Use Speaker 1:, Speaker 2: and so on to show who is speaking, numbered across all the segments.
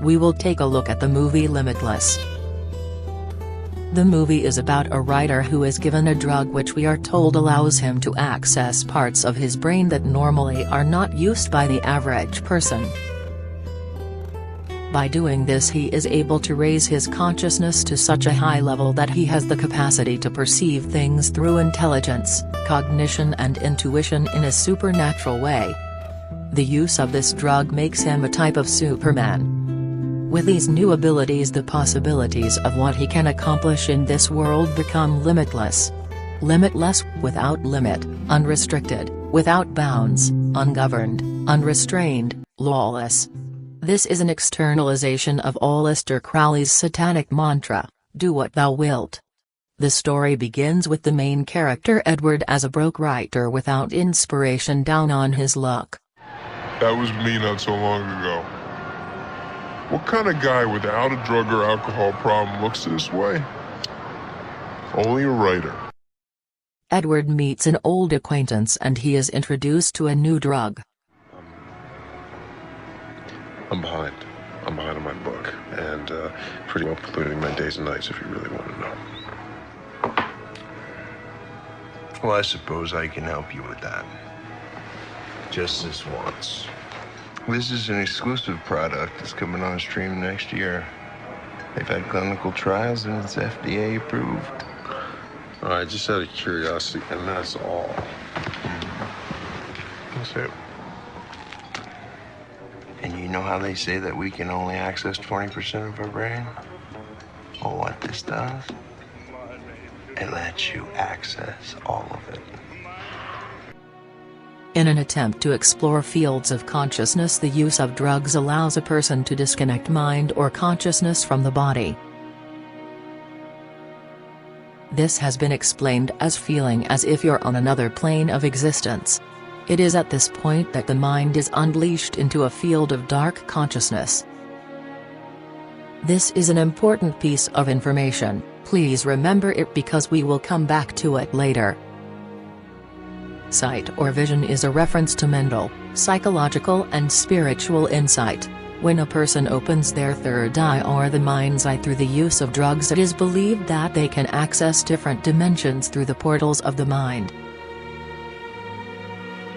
Speaker 1: we will take a look at the movie Limitless. The movie is about a writer who is given a drug which we are told allows him to access parts of his brain that normally are not used by the average person. By doing this, he is able to raise his consciousness to such a high level that he has the capacity to perceive things through intelligence, cognition and intuition in a supernatural way. The use of this drug makes him a type of Superman. With these new abilities, the possibilities of what he can accomplish in this world become limitless. Limitless, without limit, unrestricted, without bounds, ungoverned, unrestrained, lawless. This is an externalization of Aleister Crowley's satanic mantra, "Do what thou wilt." The story begins with the main character Edward as a broke writer without inspiration, down on his luck.
Speaker 2: That was me not so long ago. What kind of guy without a drug or alcohol problem looks this way? Only a writer.
Speaker 1: Edward meets an old acquaintance and he is introduced to a new drug.
Speaker 2: I'm behind. I'm behind on my book, and pretty well polluting my days and nights if you really want to know.
Speaker 3: Well, I suppose I can help you with that. Just this once. This is an exclusive product that's coming on stream next year. They've had clinical trials and it's FDA approved.
Speaker 2: All right, just out of curiosity, and that's all. That's it.
Speaker 3: And you know how they say that we can only access 20% of our brain? Well, what this does, it lets you access all of it.
Speaker 1: In an attempt to explore fields of consciousness, the use of drugs allows a person to disconnect mind or consciousness from the body. This has been explained as feeling as if you're on another plane of existence. It is at this point that the mind is unleashed into a field of dark consciousness. This is an important piece of information, please remember it because we will come back to it later. Sight or vision is a reference to mental, psychological and spiritual insight. When a person opens their third eye or the mind's eye through the use of drugs, it is believed that they can access different dimensions through the portals of the mind.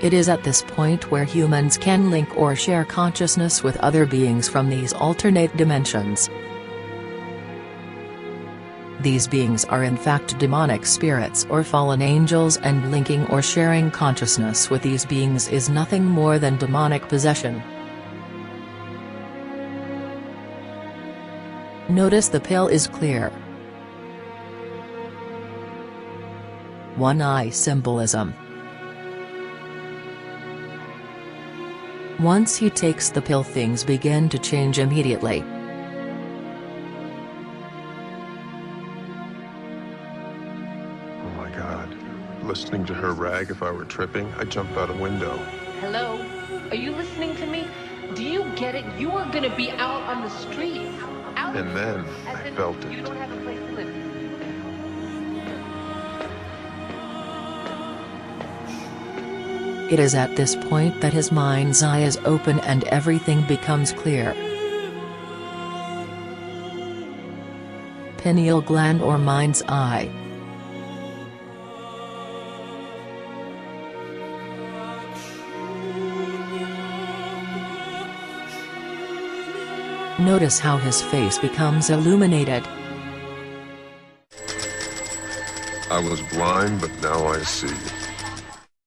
Speaker 1: It is at this point where humans can link or share consciousness with other beings from these alternate dimensions. These beings are in fact demonic spirits or fallen angels, and linking or sharing consciousness with these beings is nothing more than demonic possession. Notice the pill is clear. One eye symbolism. Once he takes the pill, things begin to change immediately.
Speaker 2: Listening to her rag, if I were tripping, I'd jump out a window.
Speaker 4: Hello? Are you listening to me? Do you get it? You are gonna be out on the streets. Out.
Speaker 2: And then I felt it.
Speaker 4: You don't have a place to live.
Speaker 1: It is at this point that his mind's eye is open and everything becomes clear. Pineal gland or mind's eye. Notice how his face becomes illuminated.
Speaker 2: I was blind, but now I see.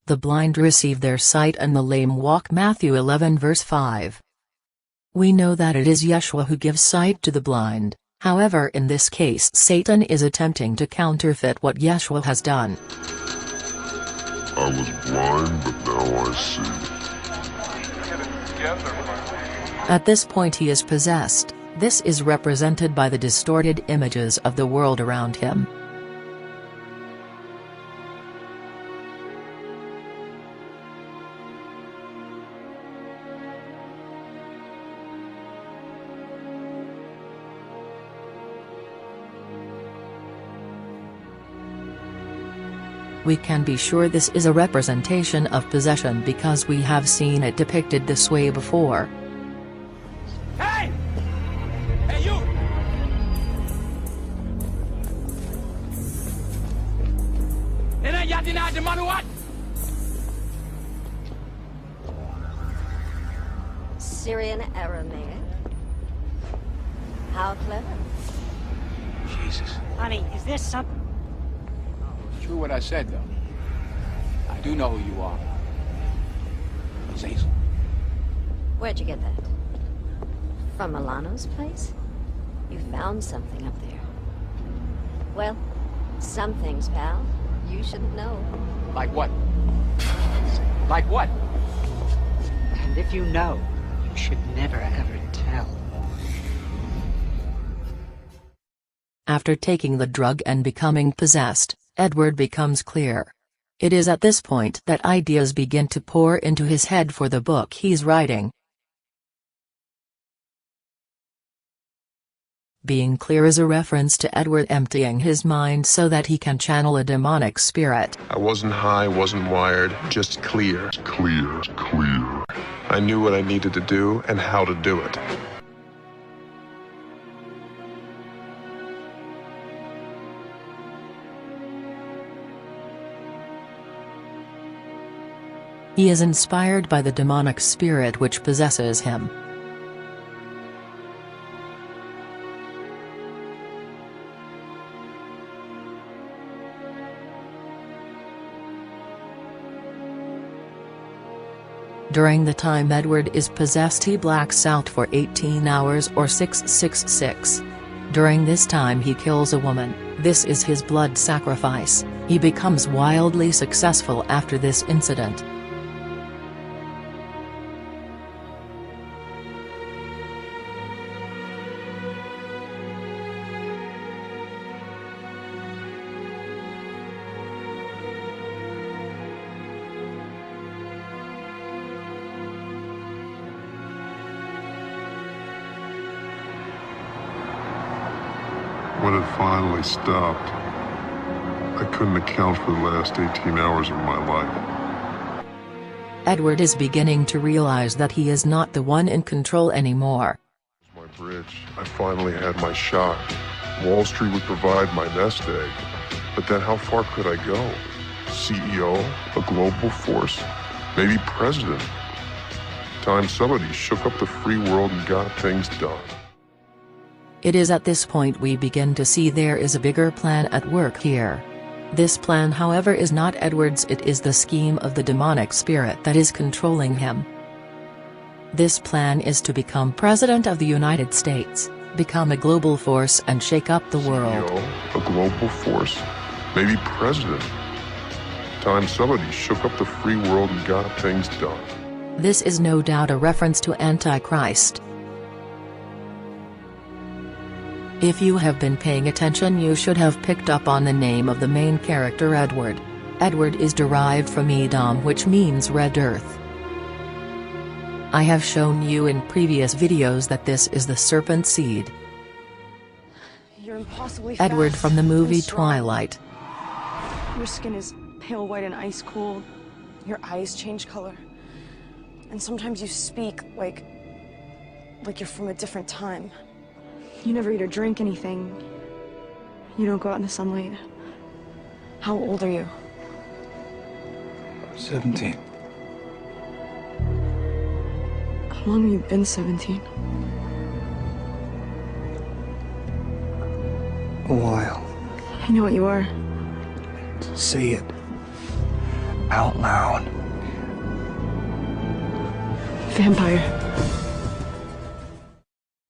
Speaker 1: The blind receive their sight and the lame walk. Matthew 11 verse 5. We know that it is Yeshua who gives sight to the blind, however in this case Satan is attempting to counterfeit what Yeshua has done.
Speaker 2: I was blind, but now I see.
Speaker 1: At this point he is possessed. This is represented by the distorted images of the world around him. We can be sure this is a representation of possession because we have seen it depicted this way before.
Speaker 5: Hey! Syrian Aramaic. How clever.
Speaker 6: Jesus.
Speaker 7: Honey, is this something?
Speaker 6: It's true what I said, though. I do know who you are. It's Hazel.
Speaker 5: Where'd you get that? From Milano's place? You found something up there. Well, some things, pal, you shouldn't know.
Speaker 6: Like what? Like what?
Speaker 7: And if you know, you should never ever tell.
Speaker 1: After taking the drug and becoming possessed, Edward becomes clear. It is at this point that ideas begin to pour into his head for the book he's writing. Being clear is a reference to Edward emptying his mind so that he can channel a demonic spirit.
Speaker 2: I wasn't high, wasn't wired, just clear. Clear. I knew what I needed to do and how to do it.
Speaker 1: He is inspired by the demonic spirit which possesses him. During the time Edward is possessed, he blacks out for 18 hours or 666. During this time he kills a woman. This is his blood sacrifice. He becomes wildly successful after this incident.
Speaker 2: When it finally stopped, I couldn't account for the last 18 hours of my life.
Speaker 1: Edward is beginning to realize that he is not the one in control anymore.
Speaker 2: My bridge. I finally had my shot. Wall Street would provide my nest egg. But then how far could I go? CEO? A global force? Maybe president? Time somebody shook up the free world and got things done.
Speaker 1: It is at this point we begin to see there is a bigger plan at work here. This plan, however, is not Edward's, it is the scheme of the demonic spirit that is controlling him. This plan is to become President of the United States, become a global force and shake up the world.
Speaker 2: CEO, a global force? Maybe president? Time somebody shook up the free world and got things done.
Speaker 1: This is no doubt a reference to Antichrist. If you have been paying attention, you should have picked up on the name of the main character, Edward. Edward is derived from Edom, which means red earth. I have shown you in previous videos that this is the serpent seed.
Speaker 8: You're impossibly
Speaker 1: Edward
Speaker 8: fast
Speaker 1: from the movie
Speaker 8: and strong.
Speaker 1: Twilight.
Speaker 8: Your skin is pale white and ice cold. Your eyes change color. And sometimes you speak like you're from a different time. You never eat or drink anything. You don't go out in the sunlight. How old are you?
Speaker 6: 17.
Speaker 8: How long have you been 17?
Speaker 6: A while.
Speaker 8: I know what you are.
Speaker 6: Say it. Out loud.
Speaker 8: Vampire.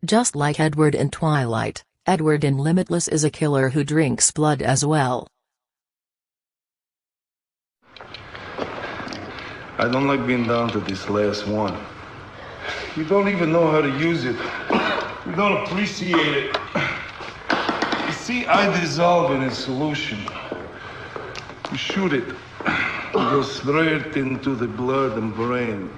Speaker 1: Just like Edward in Twilight, Edward in Limitless is a killer who drinks blood as well.
Speaker 9: I don't like being down to this last one. You don't even know how to use it. You don't appreciate it. You see, I dissolve in a solution. You shoot it. It goes straight into the blood and brain.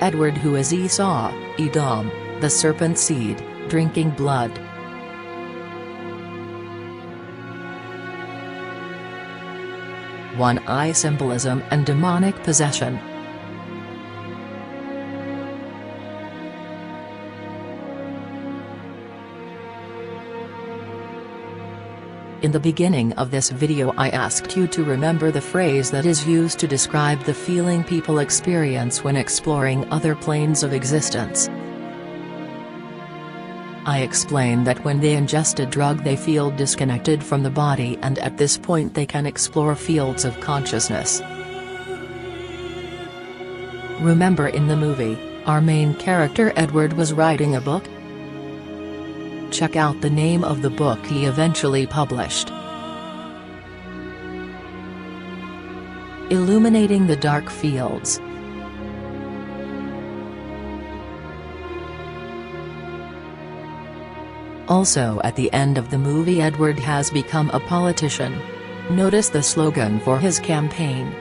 Speaker 1: Edward, who is Esau, Edom, the serpent seed, drinking blood. One eye symbolism and demonic possession. In the beginning of this video I asked you to remember the phrase that is used to describe the feeling people experience when exploring other planes of existence. I explained that when they ingest a drug they feel disconnected from the body, and at this point they can explore fields of consciousness. Remember, in the movie, our main character Edward was writing a book? Check out the name of the book he eventually published. Illuminating the Dark Fields. Also, at the end of the movie, Edward has become a politician. Notice the slogan for his campaign: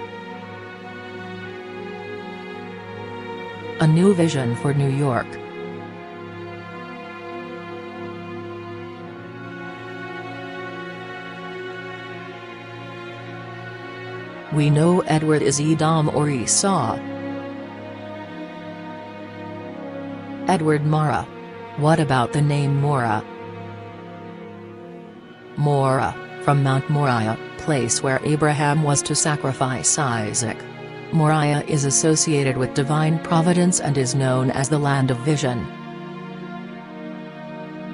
Speaker 1: "A new vision for New York." We know Edward is Edom or Esau. Edward Mara. What about the name Mora? Mora, from Mount Moriah, place where Abraham was to sacrifice Isaac. Moriah is associated with divine providence and is known as the land of vision.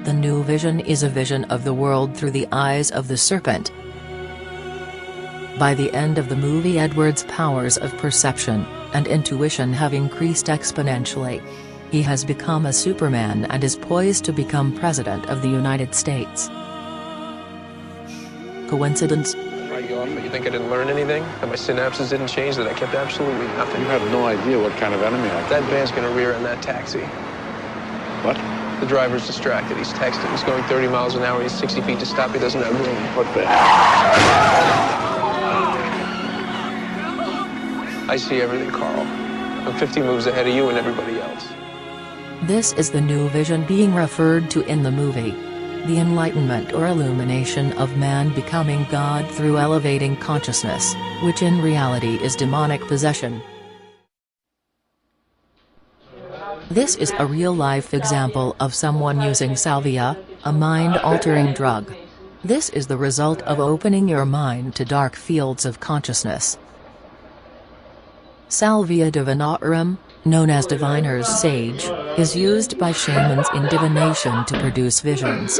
Speaker 1: The new vision is a vision of the world through the eyes of the serpent. By the end of the movie, Edward's powers of perception and intuition have increased exponentially. He has become a Superman and is poised to become President of the United States. Coincidence?
Speaker 10: You think I didn't learn anything? That my synapses didn't change? That I kept absolutely nothing?
Speaker 11: You have no idea what kind of enemy I
Speaker 10: That van's gonna rear in that taxi.
Speaker 11: What?
Speaker 10: The driver's distracted. He's texting. He's going 30 miles an hour. He's 60 feet to stop. He doesn't have room.
Speaker 11: What the?
Speaker 10: I see everything, Carl. I'm 50 moves ahead of you and everybody else.
Speaker 1: This is the new vision being referred to in the movie. The enlightenment or illumination of man becoming God through elevating consciousness, which in reality is demonic possession. This is a real-life example of someone using salvia, a mind-altering drug. This is the result of opening your mind to dark fields of consciousness. Salvia divinorum, known as diviner's sage, is used by shamans in divination to produce visions.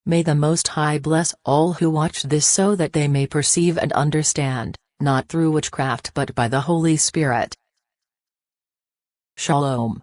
Speaker 1: May the Most High bless all who watch this so that they may perceive and understand, not through witchcraft but by the Holy Spirit. Shalom.